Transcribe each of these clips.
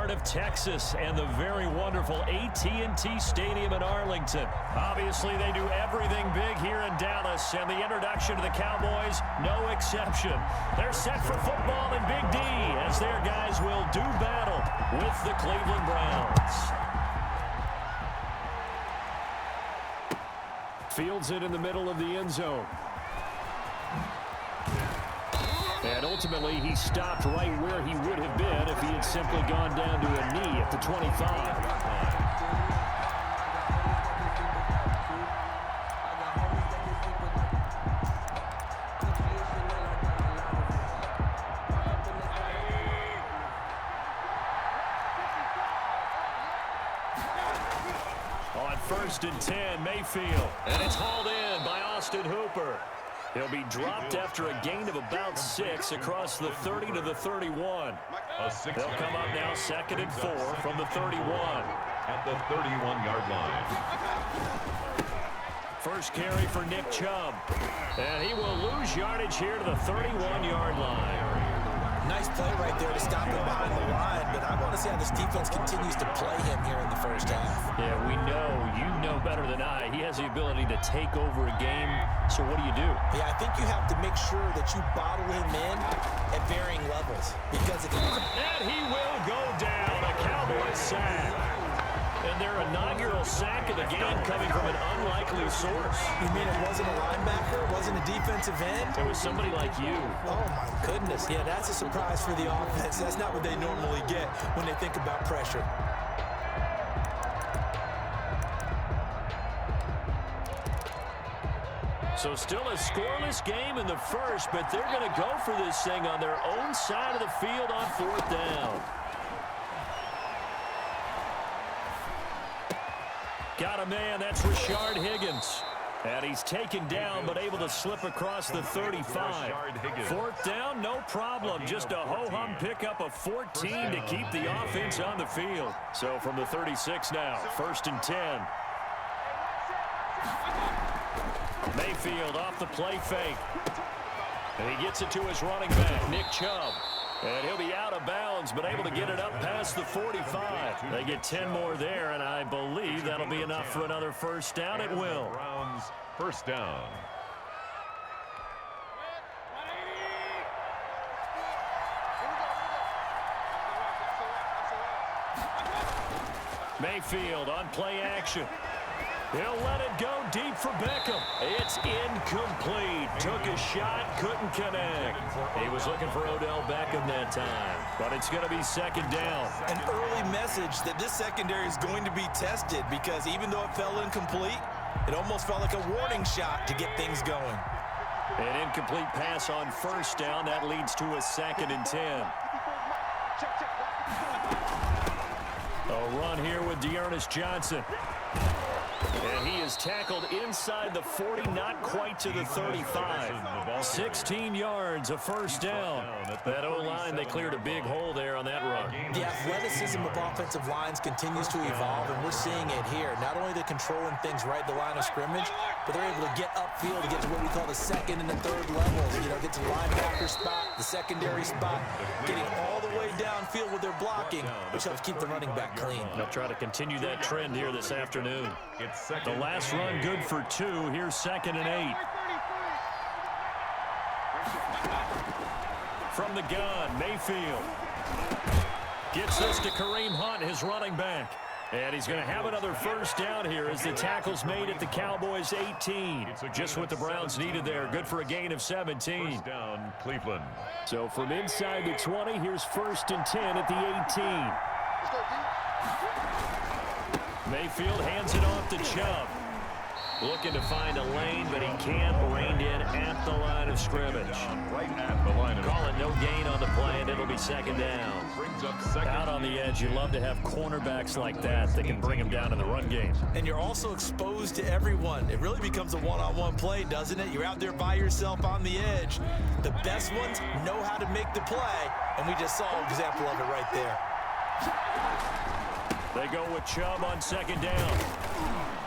heart of Texas and the very wonderful AT&T Stadium in Arlington. Obviously, they do everything big here in Dallas, and the introduction to the Cowboys, no exception. They're set for football in Big D as their guys will do battle with the Cleveland Browns. Fields it in the middle of the end zone. And ultimately, he stopped right where he would have been if he had simply gone down to a knee at the 25. On 1st and 10, Mayfield. And it's hauled in by Austin Hooper. He'll be dropped after a gain of about 6 across the 30 to the 31. They'll come up now 2nd and 4 from the 31. At the 31-yard line. First carry for Nick Chubb. And he will lose yardage here to the 31-yard line. Nice play right there to stop him behind the line, but I want to see how this defense continues to play him here in the first half. Yeah, we know, you know better than I, he has the ability to take over a game, so what do you do? Yeah, I think you have to make sure that you bottle him in at varying levels, because if and he will go down, a Cowboys sack. And their inaugural sack of the game coming from an unlikely source. You mean it wasn't a linebacker? It wasn't a defensive end? It was somebody like you. Oh, my goodness. Yeah, that's a surprise for the offense. That's not what they normally get when they think about pressure. So still a scoreless game in the first, but they're going to go for this thing on their own side of the field on 4th down. Got a man, that's Rashard Higgins. And he's taken down, but able to slip across the 35. 4th down, no problem. Just a ho-hum pickup of 14 to keep the offense on the field. So from the 36 now, 1st and 10. Mayfield off the play fake. And he gets it to his running back, Nick Chubb. And he'll be out of bounds, but able to get it up past the 45. They get 10 more there, and I believe that'll be enough for another first down. It will. Browns, first down. Mayfield on play action. He'll let it go deep for Beckham. It's incomplete. Took a shot, couldn't connect. He was looking for Odell Beckham that time, but it's going to be 2nd down. An early message that this secondary is going to be tested, because even though it fell incomplete, it almost felt like a warning shot to get things going. An incomplete pass on 1st down. That leads to a 2nd and 10. A run here with Dearness Johnson. And he is tackled inside the 40, not quite to the 35. 16 yards, a 1st down. That O-line, they cleared a big hole there on that run. The athleticism of offensive lines continues to evolve, and we're seeing it here. Not only they're controlling things right at the line of scrimmage, but they're able to get upfield to get to what we call the 2nd and the 3rd levels. You know, get to the linebacker spot, the secondary spot, getting all the way downfield with their blocking, which helps keep the running back clean. They'll try to continue that trend here this afternoon. The last run good for 2. Here's 2nd and 8. From the gun, Mayfield gets this to Kareem Hunt, his running back. And he's going to have another first down here as the tackle's made at the Cowboys 18. Just what the Browns needed there. Good for a gain of 17. First down, Cleveland. So from inside the 20, here's 1st and 10 at the 18. Mayfield hands it off to Chubb. Looking to find a lane, but he can't. Reined in at the line of scrimmage. Right at the line of Call it no gain on the play, and it'll be 2nd down. Brings up 2nd. Out on the edge, you love to have cornerbacks like that can bring him down in the run game. And you're also exposed to everyone. It really becomes a one-on-one play, doesn't it? You're out there by yourself on the edge. The best ones know how to make the play, and we just saw an example of it right there. They go with Chubb on 2nd down.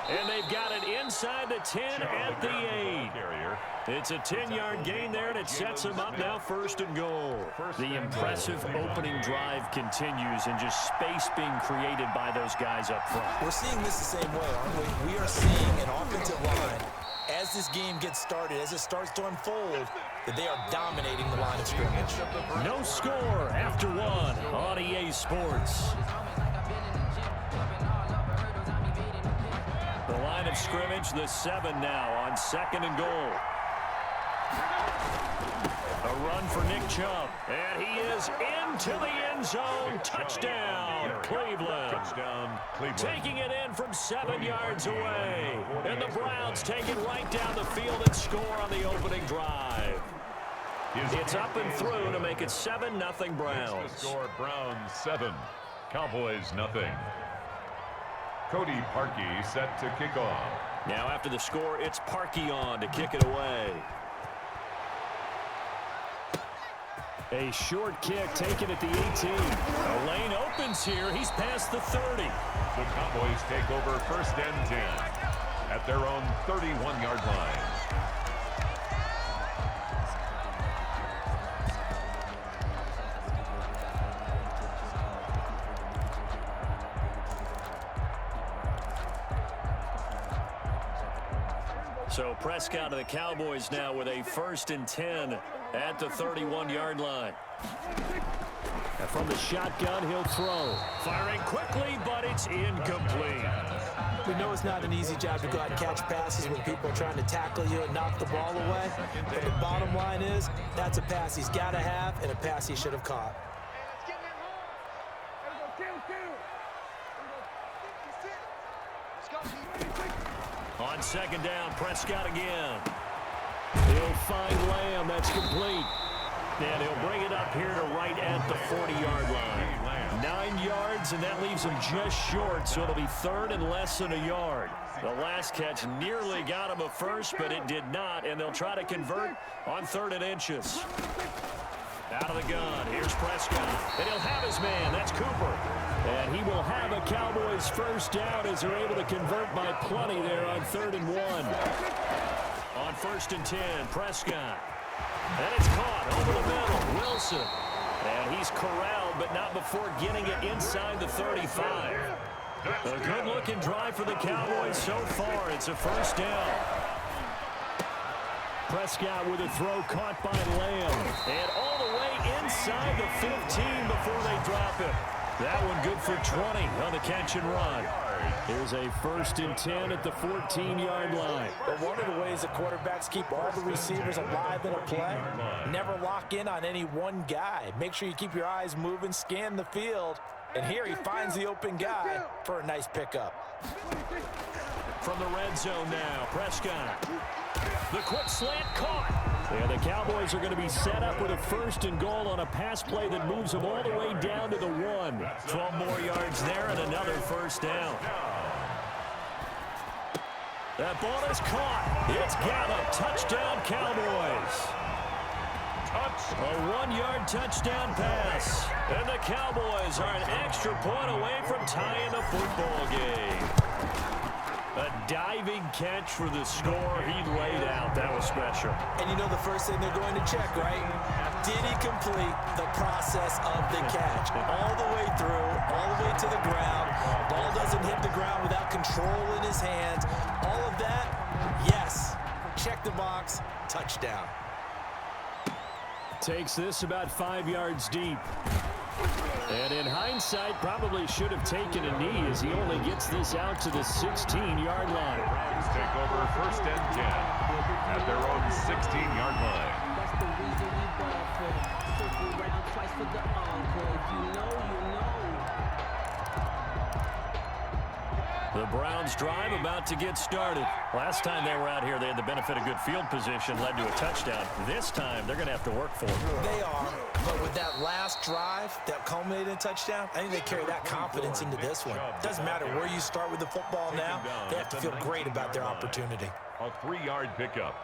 And they've got it inside the 10 at the 8. It's a 10-yard gain there, and it sets them up now 1st and goal. The impressive opening drive continues, and just space being created by those guys up front. We're seeing this the same way, aren't we? We are seeing an offensive line, as this game gets started, as it starts to unfold, that they are dominating the line of scrimmage. No score after 1 on EA Sports. The line of scrimmage, the 7 now on 2nd and goal. A run for Nick Chubb, and he is into the end zone. Touchdown, Cleveland. Touchdown, Cleveland. Taking it in from 7 yards away. And the Browns take it right down the field and score on the opening drive. It's up and through to make it 7-0 Browns. Score Browns 7, Cowboys nothing. Cody Parkey set to kick off. Now after the score, it's Parkey on to kick it away. A short kick taken at the 18. A lane opens here. He's past the 30. The Cowboys take over 1st and 10 at their own 31-yard line. So Prescott of the Cowboys now with a 1st and 10 at the 31-yard line. And from the shotgun, he'll throw. Firing quickly, but it's incomplete. We know it's not an easy job to go out and catch passes when people are trying to tackle you and knock the ball away. But the bottom line is, that's a pass he's got to have and a pass he should have caught. On 2nd down, Prescott again. He'll find Lamb. That's complete. And he'll bring it up here to right at the 40-yard line. 9 yards, and that leaves him just short, so it'll be 3rd and less than a yard. The last catch nearly got him a first, but it did not, and they'll try to convert on 3rd and inches. Out of the gun, here's Prescott, and he'll have his man. That's Cooper. And he will have a Cowboys 1st down as they're able to convert by plenty there on 3rd and 1. On 1st and 10, Prescott. And it's caught over the middle. Wilson. And he's corralled, but not before getting it inside the 35. A good-looking drive for the Cowboys so far. It's a 1st down. Prescott with a throw caught by Lamb. And all the way inside the 15 before they drop it. That one good for 20 on the catch and run. Here's a 1st and 10 at the 14-yard line. But one of the ways the quarterbacks keep all the receivers alive in a play, never lock in on any one guy. Make sure you keep your eyes moving, scan the field. And here he finds the open guy for a nice pickup. From the red zone now, Prescott. The quick slant caught. And the Cowboys are going to be set up with a 1st and goal on a pass play that moves them all the way down to the 1. 12 more yards there and another 1st down. That ball is caught. It's Gallup. Touchdown, Cowboys. A 1-yard touchdown pass. And the Cowboys are an extra point away from tying the football game. A diving catch for the score. He laid out. That was special. And you know the first thing they're going to check, right? Did he complete the process of the catch? All the way through, all the way to the ground. Ball doesn't hit the ground without control in his hands. All of that, yes. Check the box. Touchdown. Takes this about 5 yards deep. And in hindsight, probably should have taken a knee as he only gets this out to the 16-yard line. Browns take over 1st and 10 at their own 16-yard line. That's the reason we ball for circle round twice for the encore. You know. The Browns drive about to get started. Last time they were out here, they had the benefit of good field position, led to a touchdown. This time, they're going to have to work for it. They are, but with that last drive that culminated in a touchdown, I think they carry that confidence into this one. Doesn't matter where you start with the football now, they have to feel great about their opportunity. A 3-yard pickup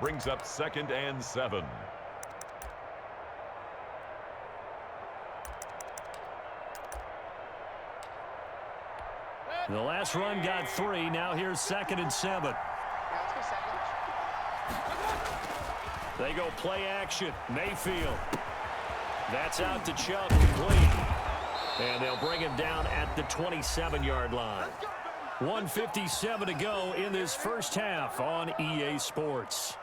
brings up 2nd and 7. The last run got 3. Now here's 2nd and 7. They go play action. Mayfield. That's out to Chubb, complete. And they'll bring him down at the 27-yard line. 1:57 to go in this first half on EA Sports.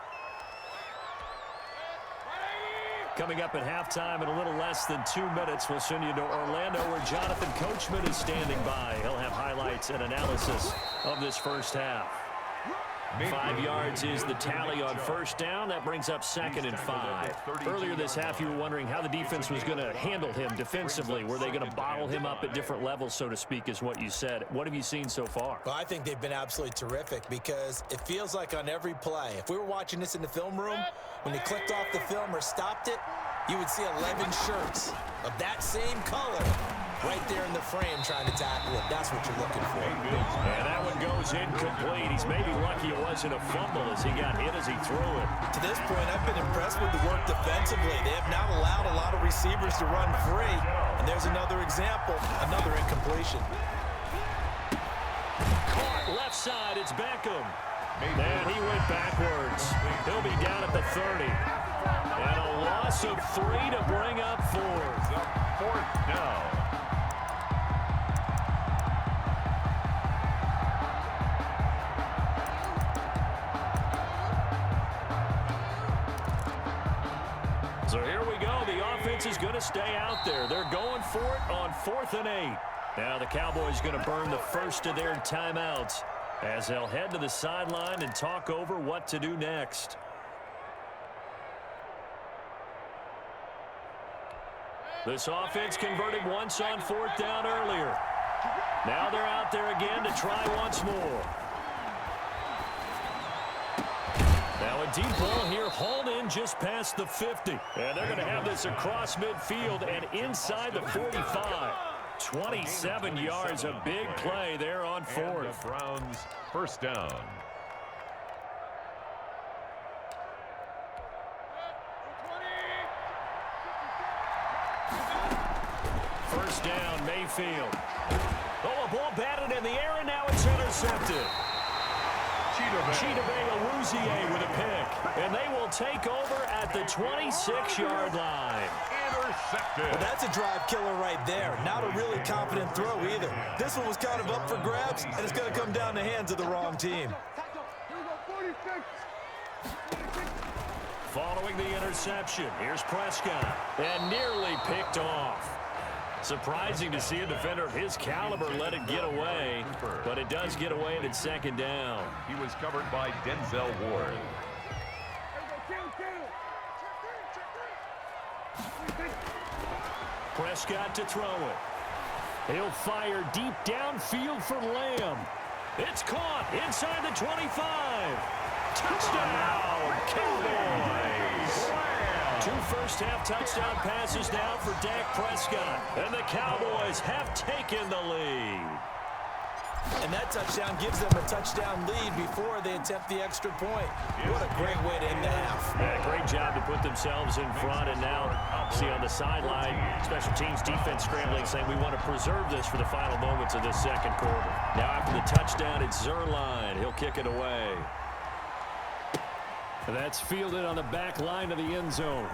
Coming up at halftime in a little less than 2 minutes, we'll send you to Orlando where Jonathan Coachman is standing by. He'll have highlights and analysis of this first half. 5 yards is the tally on first down. That brings up 2nd and 5. Earlier this half, you were wondering how the defense was going to handle him defensively. Were they going to bottle him up at different levels, so to speak, is what you said. What have you seen so far? Well, I think they've been absolutely terrific because it feels like on every play, if we were watching this in the film room, when you clicked off the film or stopped it, you would see 11 shirts of that same color right there in the frame trying to tackle it. That's what you're looking for. And that one goes incomplete. He's maybe lucky it wasn't a fumble as he got hit as he threw it. To this point, I've been impressed with the work defensively. They have not allowed a lot of receivers to run free. And there's another example, another incompletion. Caught left side, it's Beckham. And he went backwards. He'll be down at the 30. And a loss of 3 to bring up 4th. 4th down. So here we go. The offense is going to stay out there. They're going for it on 4th and 8. Now the Cowboys going to burn the first of their timeouts as they'll head to the sideline and talk over what to do next. This offense converted once on 4th down earlier. Now they're out there again to try once more. Now a deep ball here, hauled in just past the 50. And they're going to have this across midfield and inside the 45. 27 yards, a big play there on 4th. The Browns, first down. First down, Mayfield. Oh, a ball batted in the air, and now it's intercepted. Chidobe Awuzie with a pick. And they will take over at the 26-yard line. Intercepted. Well, that's a drive killer right there. Not a really confident throw either. This one was kind of up for grabs, and it's going to come down the hands of the wrong team. Following the interception, here's Prescott. And nearly picked off. Surprising to see a defender of his caliber let it get away, but it does get away and it's 2nd down. He was covered by Denzel Ward. Prescott to throw it. He'll fire deep downfield for Lamb. It's caught inside the 25. Touchdown, Cowboys! 2 first-half touchdown passes now for Dak Prescott. And the Cowboys have taken the lead. And that touchdown gives them a touchdown lead before they attempt the extra point. What a great way to end the half. Yeah, great job to put themselves in front. And now, see on the sideline, special teams defense scrambling, saying we want to preserve this for the final moments of this 2nd quarter. Now after the touchdown, it's Zerline. He'll kick it away. That's fielded on the back line of the end zone.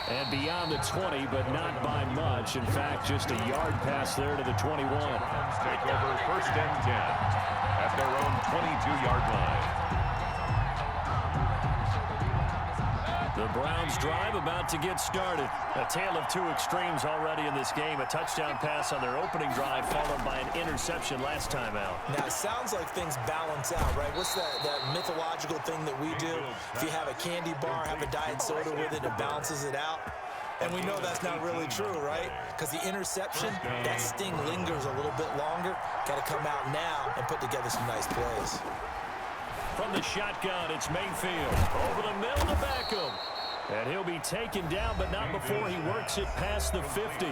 And beyond the 20, but not by much. In fact, just a yard pass there to the 21. Take over 1st and 10 at their own 22-yard line. The Browns drive about to get started. A tale of 2 extremes already in this game. A touchdown pass on their opening drive followed by an interception last time out. Now, it sounds like things balance out, right? What's that mythological thing that we do? If you have a candy bar, have a diet soda with it, it balances it out. And we know that's not really true, right? Because the interception, that sting lingers a little bit longer. Got to come out now and put together some nice plays. From the shotgun, it's Mayfield. Over the middle to Beckham. And he'll be taken down, but not before he works it past the 50.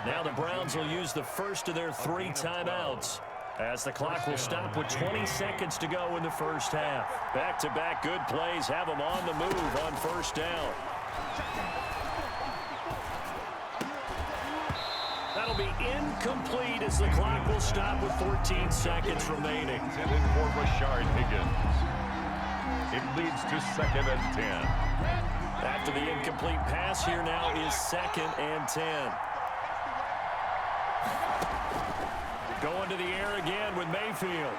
Now the Browns will use the first of their 3 timeouts, as the clock will stop with 20 seconds to go in the first half. Back-to-back good plays have them on the move on first down. That'll That'll be incomplete as the clock will stop with 14 seconds remaining. Intended for Rashard Higgins. It leads to 2nd and 10. After the incomplete pass, here now is 2nd and 10. Going to the air again with Mayfield.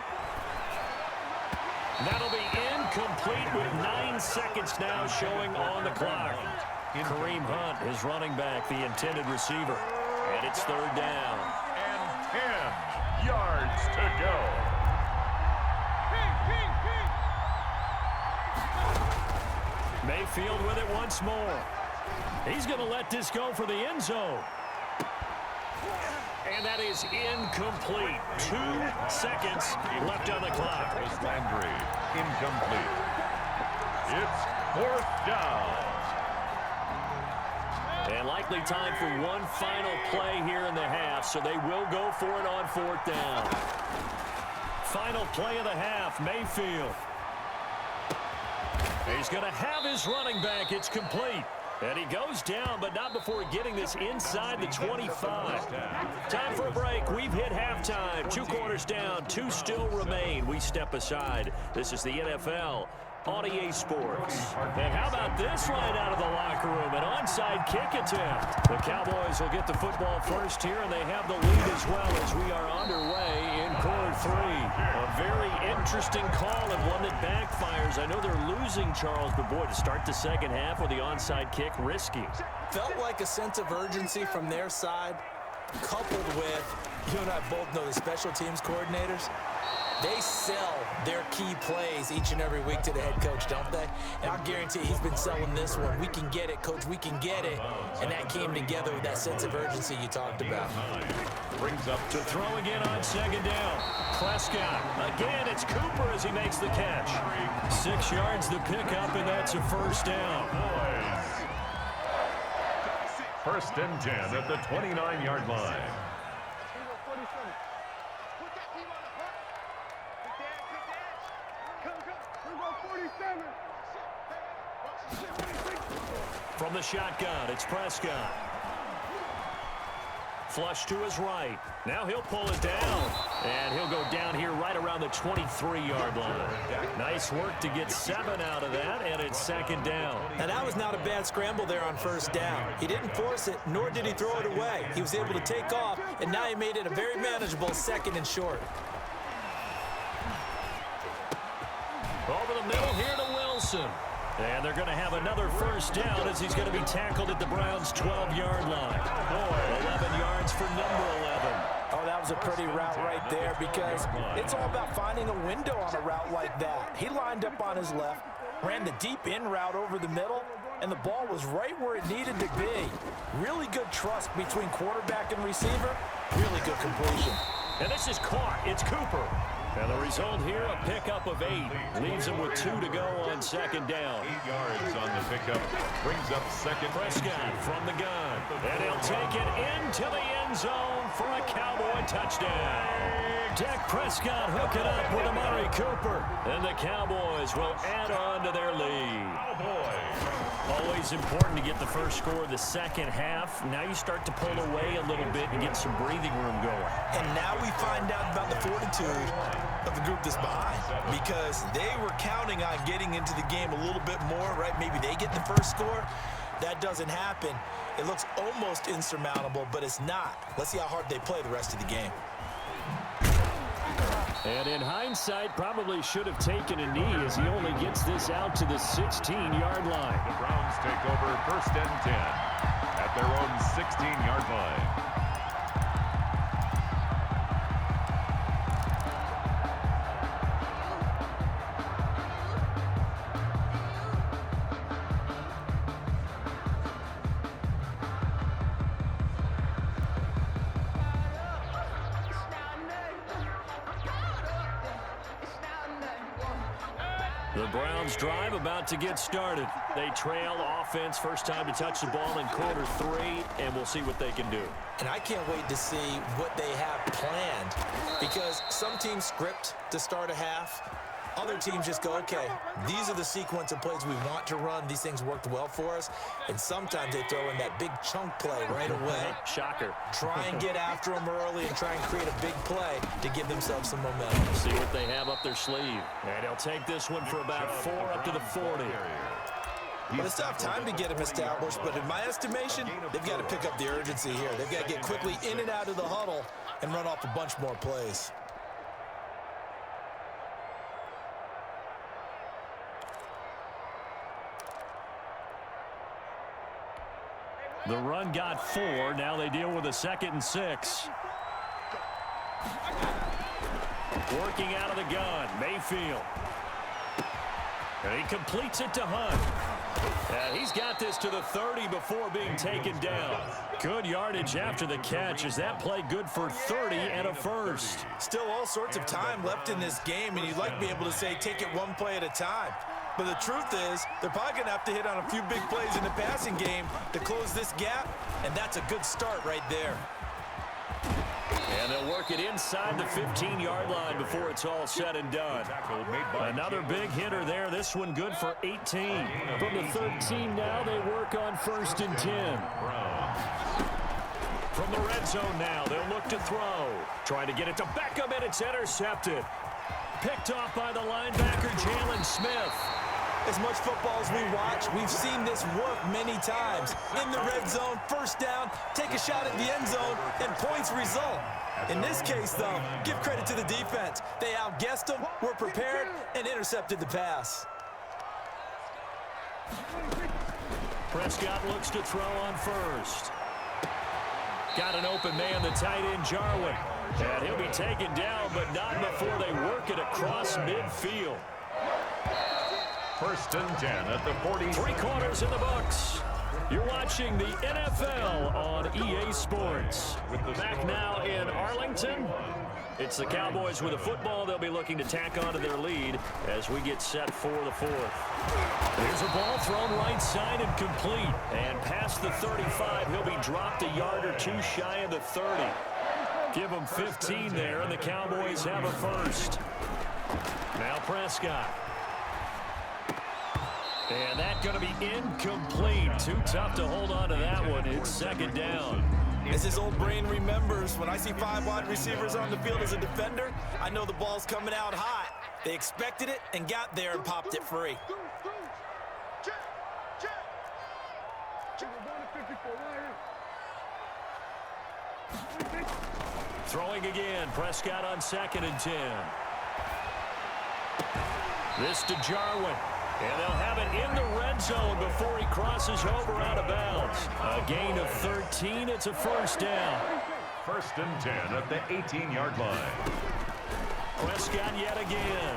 That'll be incomplete with 9 seconds now showing on the clock. Kareem Hunt is running back, the intended receiver. And it's 3rd down. And 10 yards to go. Mayfield with it once more. He's going to let this go for the end zone. And that is incomplete. 2 seconds left on the clock. Landry, incomplete. It's 4th down. And likely time for one final play here in the half, so they will go for it on 4th down. Final play of the half, Mayfield. He's going to have his running back. It's complete. And he goes down, but not before getting this inside the 25. Time for a break. We've hit halftime. 2 quarters down, 2 still remain. We step aside. This is the NFL on EA Sports. And how about this right out of the locker room? An onside kick attempt. The Cowboys will get the football first here, and they have the lead as well as we are underway in quarter 3. A very interesting call and one that backfires. I know they're losing, Charles, but boy, to start the second half with the onside kick, risky. Felt like a sense of urgency from their side, coupled with, you and I both know the special teams coordinators. They sell their key plays each and every week to the head coach, don't they? And I'll guarantee he's been selling this one. We can get it, coach, we can get it. And that came together with that sense of urgency you talked about. Brings up to throw again on 2nd down. Prescott. Again, it's Cooper as he makes the catch. 6 yards the pickup, and that's a 1st down. 1st and 10 at the 29-yard line. From the shotgun, it's Prescott. Flush to his right. Now he'll pull it down. And he'll go down here right around the 23-yard line. Nice work to get 7 out of that, and it's 2nd down. Now, that was not a bad scramble there on 1st down. He didn't force it, nor did he throw it away. He was able to take off, and now he made it a very manageable 2nd and short. Over the middle here to Wilson. And they're going to have another 1st down as he's going to be tackled at the Browns' 12-yard line. 11 yards for number 11. Oh, that was a pretty route right there because it's all about finding a window on a route like that. He lined up on his left, ran the deep in route over the middle, and the ball was right where it needed to be. Really good trust between quarterback and receiver. Really good completion. And this is caught. It's Cooper. And the result here, a pickup of 8. Leaves him with 2 to go on 2nd down. 8 yards on the pickup. Brings up 2nd. Prescott from the gun. And he'll take it into the end zone for a Cowboy touchdown. Dak Prescott hooking up with Amari Cooper. And the Cowboys will add on to their lead. Always important to get the first score of the second half. Now you start to pull away a little bit and get some breathing room going. And now we find out about the fortitude of the group that's behind, because they were counting on getting into the game a little bit more, right? Maybe they get the first score. That doesn't happen. It looks almost insurmountable, but it's not. Let's see how hard they play the rest of the game. And in hindsight, probably should have taken a knee as he only gets this out to the 16-yard line. The Browns take over 1st and 10 at their own 16-yard line. The Browns drive about to get started. They trail offense, first time to touch the ball in quarter 3, and we'll see what they can do. And I can't wait to see what they have planned, because some teams script to start a half. other teams just go, okay, these are the sequence of plays we want to run. These things worked well for us. And sometimes they throw in that big chunk play right away. Shocker. Try and get after them early and try and create a big play to give themselves some momentum. See what they have up their sleeve. And he'll take this one for about 4 up to the 40. Well, they still have time to get him established, but in my estimation, they've got to pick up the urgency here. They've got to get quickly in and out of the huddle and run off a bunch more plays. The run got 4. Now they deal with a 2nd and 6. Working out of the gun, Mayfield. And he completes it to Hunt. And he's got this to the 30 before being taken down. Good yardage after the catch. Is that play good for 30 and a first? Still all sorts of time left in this game, and you'd like to be able to say take it one play at a time. But the truth is, they're probably going to have to hit on a few big plays in the passing game to close this gap, and that's a good start right there. And they'll work it inside the 15-yard line before it's all said and done. Another big hitter there. This one good for 18. From the 13 now, they work on 1st and 10. From the red zone now, they'll look to throw. Trying to get it to Beckham, and it's intercepted. Picked off by the linebacker, Jalen Smith. As much football as we watch, we've seen this work many times. In the red zone, first down, take a shot at the end zone, and points result. In this case, though, give credit to the defense. They outguessed them, were prepared, and intercepted the pass. Prescott looks to throw on 1st. Got an open man, the tight end, Jarwin. And he'll be taken down, but not before they work it across midfield. 1st and 10 at the 40. 3 quarters in the books. You're watching the NFL on EA Sports. Back now in Arlington. It's the Cowboys with a football. They'll be looking to tack onto their lead as we get set for the 4th. Here's a ball thrown right side and complete. And past the 35, he'll be dropped a yard or 2 shy of the 30. Give them 15 there, and the Cowboys have a first. Now Prescott. And that's going to be incomplete. Too tough to hold on to that one. It's 2nd down. As his old brain remembers, when I see 5 wide receivers on the field as a defender, I know the ball's coming out hot. They expected it and got there and popped it free. Throwing again. Prescott on 2nd and 10. This to Jarwin. And they'll have it in the red zone before he crosses over out of bounds. A gain of 13. It's a first down. 1st and 10 at the 18-yard line. Prescott yet again.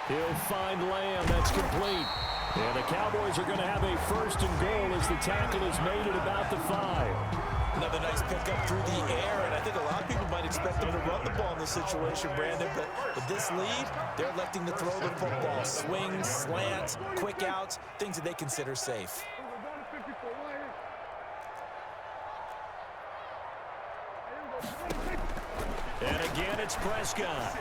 He'll find Lamb. That's complete. And the Cowboys are going to have a 1st and goal as the tackle is made at about the 5. Another nice pickup through the air, and I think a lot of people might expect them to run the ball in this situation, Brandon, but with this lead, they're electing to throw the football. Swings, slants, quick outs, things that they consider safe. And again, it's Prescott.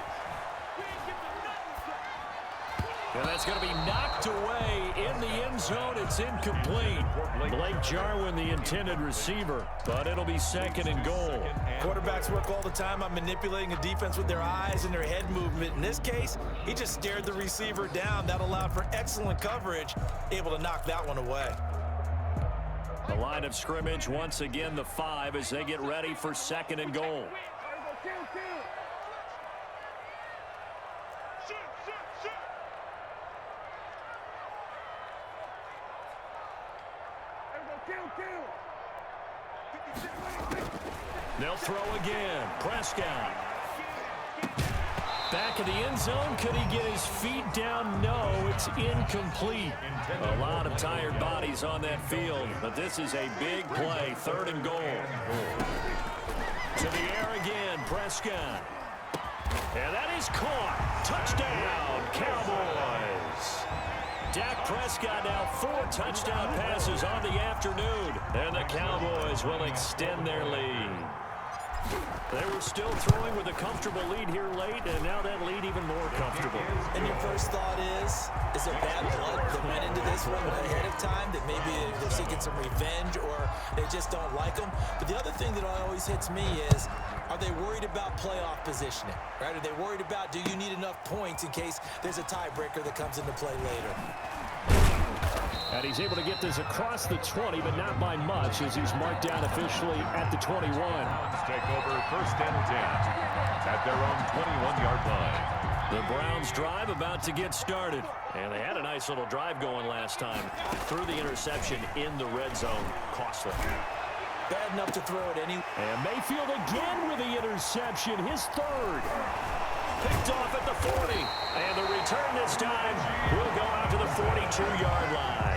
And that's going to be knocked away in the end zone. It's incomplete. Blake Jarwin, the intended receiver, but it'll be 2nd and goal. Quarterbacks work all the time on manipulating a defense with their eyes and their head movement. In this case, he just stared the receiver down. That allowed for excellent coverage, able to knock that one away. The line of scrimmage, once again, the 5 as they get ready for 2nd and goal. They'll throw again. Prescott. Back of the end zone. Could he get his feet down? No, it's incomplete. A lot of tired bodies on that field, but this is a big play. 3rd and goal. To the air again, Prescott. And that is caught. Touchdown, Cowboys. Dak Prescott now 4 touchdown passes on the afternoon. And the Cowboys will extend their lead. They were still throwing with a comfortable lead here late, and now that lead even more comfortable. And your first thought is it bad blood that went into this one ahead of time, that maybe they're seeking some revenge or they just don't like them? But the other thing that always hits me is, are they worried about playoff positioning, right? Are they worried about, do you need enough points in case there's a tiebreaker that comes into play later? And he's able to get this across the 20, but not by much, as he's marked down officially at the 21. Browns take over first and 10 at their own 21-yard line. The Browns drive about to get started. And they had a nice little drive going last time. Threw the interception in the red zone. Costly. Bad enough to throw it any. And Mayfield again with the interception, his third. Picked off at the 40. And the return this time will go out to the 42-yard line.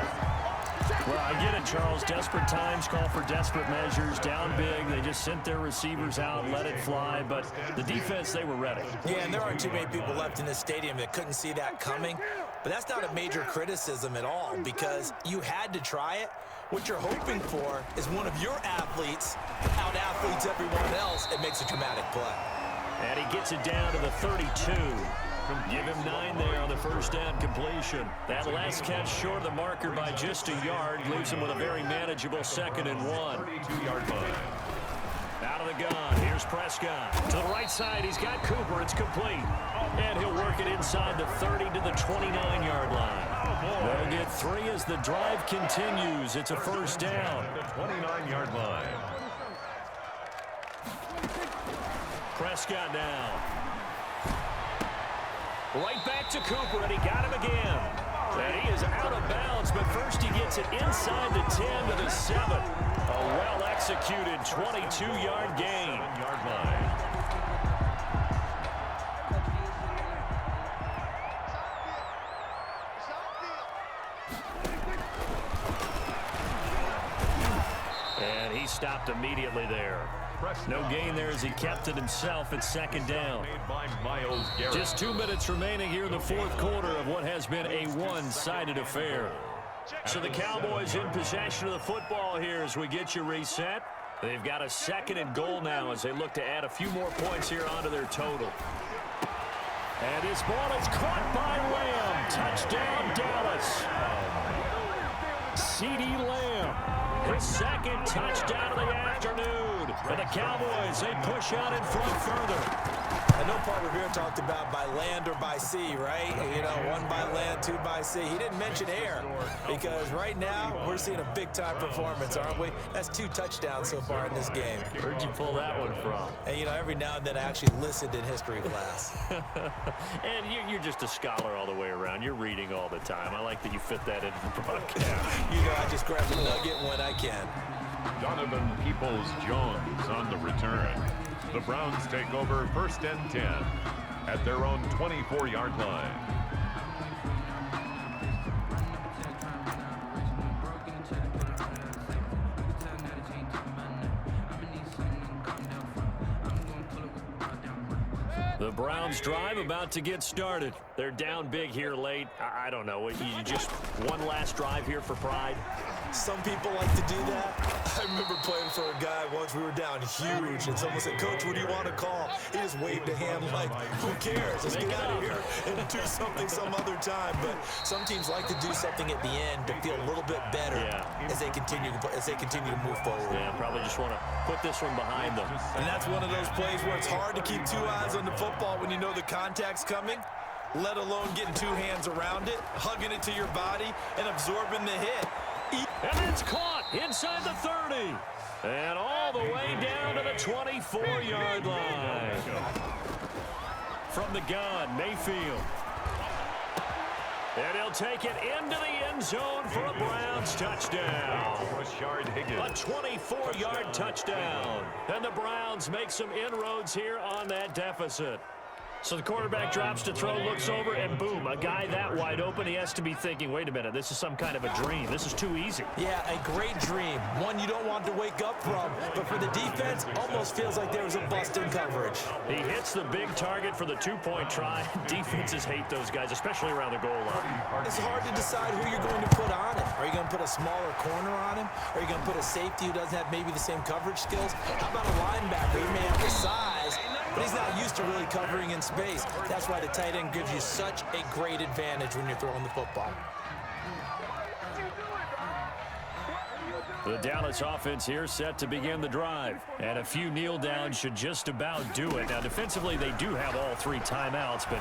Well, I get it, Charles. Desperate times call for desperate measures. Down big. They just sent their receivers out and let it fly. But the defense, they were ready. Yeah, and there aren't too many people left in this stadium that couldn't see that coming. But that's not a major criticism at all, because you had to try it. What you're hoping for is one of your athletes out-athletes everyone else and makes a dramatic play. And he gets it down to the 32. Give him 9 there on the first down completion. That last catch short of the marker by just a yard leaves him with a very manageable 2nd and 1. 32-yard line. Out of the gun. Here's Prescott. To the right side, he's got Cooper. It's complete. And he'll work it inside the 30 to the 29-yard line. They'll get 3 as the drive continues. It's a first down. The 29-yard line. Prescott now. Right back to Cooper, and he got him again. And he is out of bounds, but first he gets it inside the 10 to the 7. A well-executed 22-yard gain. 7-yard line. And he stopped immediately there. No gain there as he kept it himself at 2nd down. Just 2 minutes remaining here in the 4th quarter of what has been a one-sided affair. So the Cowboys in possession of the football here as we get you reset. They've got a 2nd and goal now as they look to add a few more points here onto their total. And this ball is caught by Lamb. Touchdown, Dallas. CeeDee Lamb, his 2nd touchdown of the afternoon. And the Cowboys, they push out in front further. I know Paul Revere talked about by land or by sea, right? You know, 1 by land, 2 by sea. He didn't mention air, because right now we're seeing a big-time performance, aren't we? That's 2 touchdowns so far in this game. Where'd you pull that one from? And, you know, every now and then I actually listened in history class. And you're just a scholar all the way around. You're reading all the time. I like that you fit that into the broadcast. You know, I just grab a nugget when I can. Donovan Peoples-Jones on the return. The Browns take over first and 10 at their own 24-yard line. The Browns drive about to get started. They're down big here late. I don't know. You just one last drive here for pride? Some people like to do that. I remember playing for a guy once. We were down huge, and someone said, "Coach, what do you want to call?" He just waved a hand like, "Who cares? Let's get out of here and do something some other time." But some teams like to do something at the end to feel a little bit better as they continue to move forward. Yeah, probably just want to put this one behind them. And that's one of those plays where it's hard to keep 2 eyes on the football when you know the contact's coming, let alone getting 2 hands around it, hugging it to your body, and absorbing the hit. And it's caught inside the 30. And all the way down to the 24-yard line. From the gun, Mayfield. And he'll take it into the end zone for a Browns touchdown. A 24-yard touchdown. And the Browns make some inroads here on that deficit. So the quarterback drops to throw, looks over, and boom, a guy that wide open, he has to be thinking, wait a minute, this is some kind of a dream. This is too easy. Yeah, a great dream. One you don't want to wake up from. But for the defense, almost feels like there was a bust in coverage. He hits the big target for the two-point try. Defenses hate those guys, especially around the goal line. It's hard to decide who you're going to put on him. Are you going to put a smaller corner on him? Are you going to put a safety who doesn't have maybe the same coverage skills? How about a linebacker? He may have the size, but he's not used to really covering in space. That's why the tight end gives you such a great advantage when you're throwing the football. The Dallas offense here set to begin the drive. And a few kneel downs should just about do it. Now, defensively, they do have all 3 timeouts, but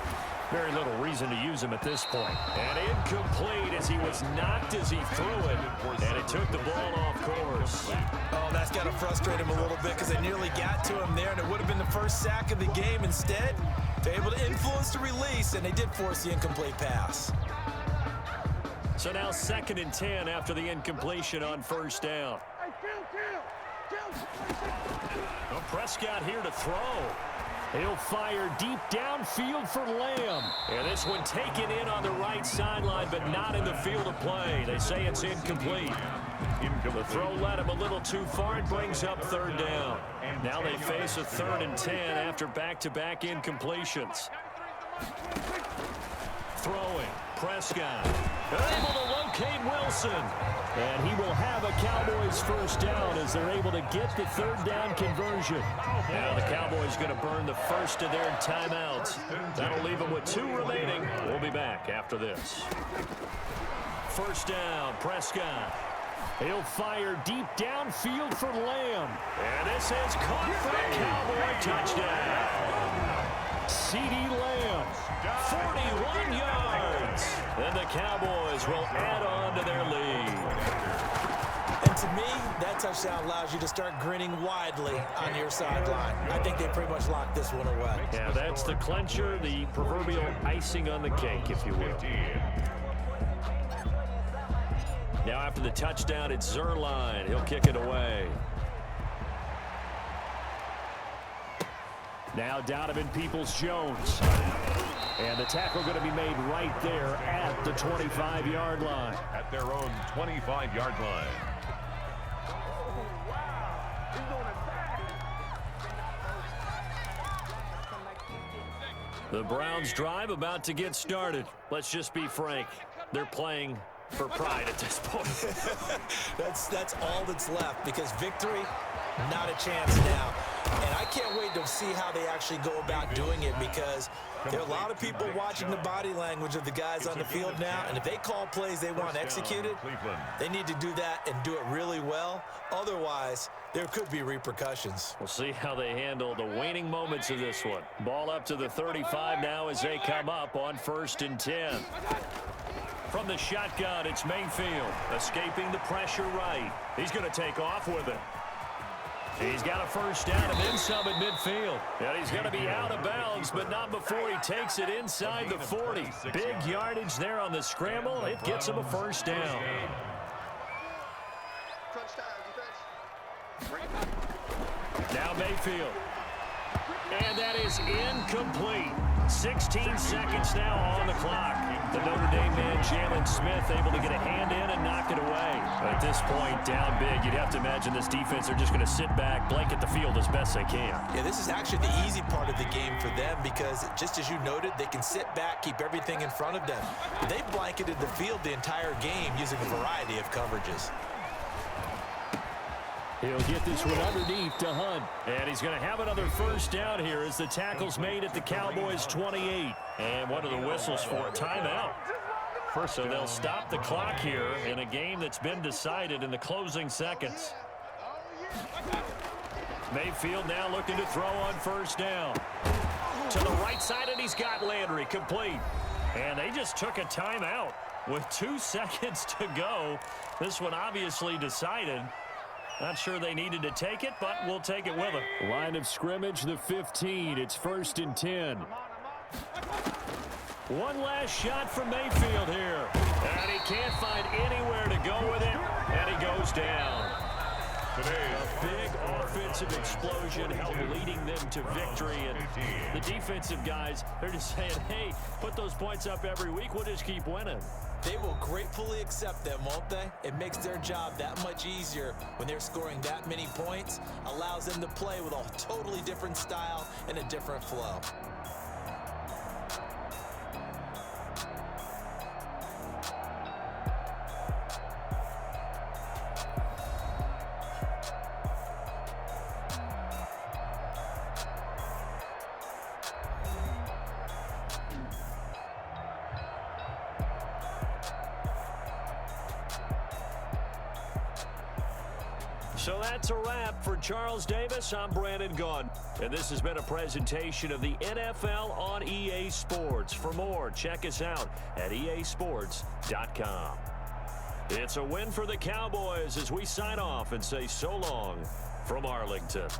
very little reason to use them at this point. And incomplete as he was knocked as he threw it. And it took the ball off course. Oh, that's got to frustrate him a little bit because they nearly got to him there, and it would have been the first sack of the game. Instead, they're able to influence the release, and they did force the incomplete pass. So now 2nd and 10 after the incompletion on first down. Well, Prescott here to throw. He'll fire deep downfield for Lamb. And this one taken in on the right sideline, but not in the field of play. They say it's incomplete. The throw led him a little too far. It brings up 3rd down. Now they face a 3rd and 10 after back-to-back incompletions. Throwing. Prescott. Able to locate Wilson. And he will have a Cowboys first down as they're able to get the 3rd down conversion. Now the Cowboys going to burn the first of their timeouts. That'll leave them with 2 remaining. We'll be back after this. First down, Prescott. He'll fire deep downfield for Lamb. And this is caught for a Cowboy touchdown. CeeDee Lamb, 41 yards. And the Cowboys will add on to their lead. And to me, that touchdown allows you to start grinning widely on your sideline. I think they pretty much locked this one away. Yeah, that's the clincher, the proverbial icing on the cake, if you will. Now after the touchdown, it's Zerline. He'll kick it away. Now Donovan Peoples-Jones. And the tackle going to be made right there at the 25-yard line. At their own 25-yard line. The Browns drive about to get started. Let's just be frank. They're playing for pride at this point. That's all that's left because victory, not a chance now. And I can't wait to see how they actually go about doing it because there are a lot of people watching the body language of the guys on the field now. And if they call plays they want executed, they need to do that and do it really well. Otherwise, there could be repercussions. We'll see how they handle the waning moments of this one. Ball up to the 35 now as they come up on 1st and 10. From the shotgun, it's Mayfield escaping the pressure right. He's going to take off with it. He's got a first down and then some at midfield. And he's going to be out of bounds, but not before he takes it inside the 40. Big yardage there on the scramble. It gets him a first down. Now Mayfield. And that is incomplete. 16 seconds now on the clock. The Notre Dame man, Jalen Smith, able to get a hand in and knock it away. At this point, down big, you'd have to imagine this defense are just going to sit back, blanket the field as best they can. Yeah, this is actually the easy part of the game for them because, just as you noted, they can sit back, keep everything in front of them. They blanketed the field the entire game using a variety of coverages. He'll get this one underneath to Hunt. And he's going to have another first down here as the tackle's made at the Cowboys 28. And what are the whistles for? Timeout. So they'll stop the clock here in a game that's been decided in the closing seconds. Mayfield now looking to throw on first down. To the right side, and he's got Landry complete. And they just took a timeout with 2 seconds to go. This one obviously decided. Not sure they needed to take it, but we'll take it with them. Line of scrimmage, the 15. It's 1st and 10. One last shot from Mayfield here. And he can't find anywhere to go with it, and he goes down. A big offensive explosion helped leading them to victory. And the defensive guys, they're just saying, hey, put those points up every week. We'll just keep winning. They will gratefully accept them, won't they? It makes their job that much easier when they're scoring that many points. Allows them to play with a totally different style and a different flow. So that's a wrap for Charles Davis. I'm Brandon Gunn. And this has been a presentation of the NFL on EA Sports. For more, check us out at easports.com. It's a win for the Cowboys as we sign off and say so long from Arlington.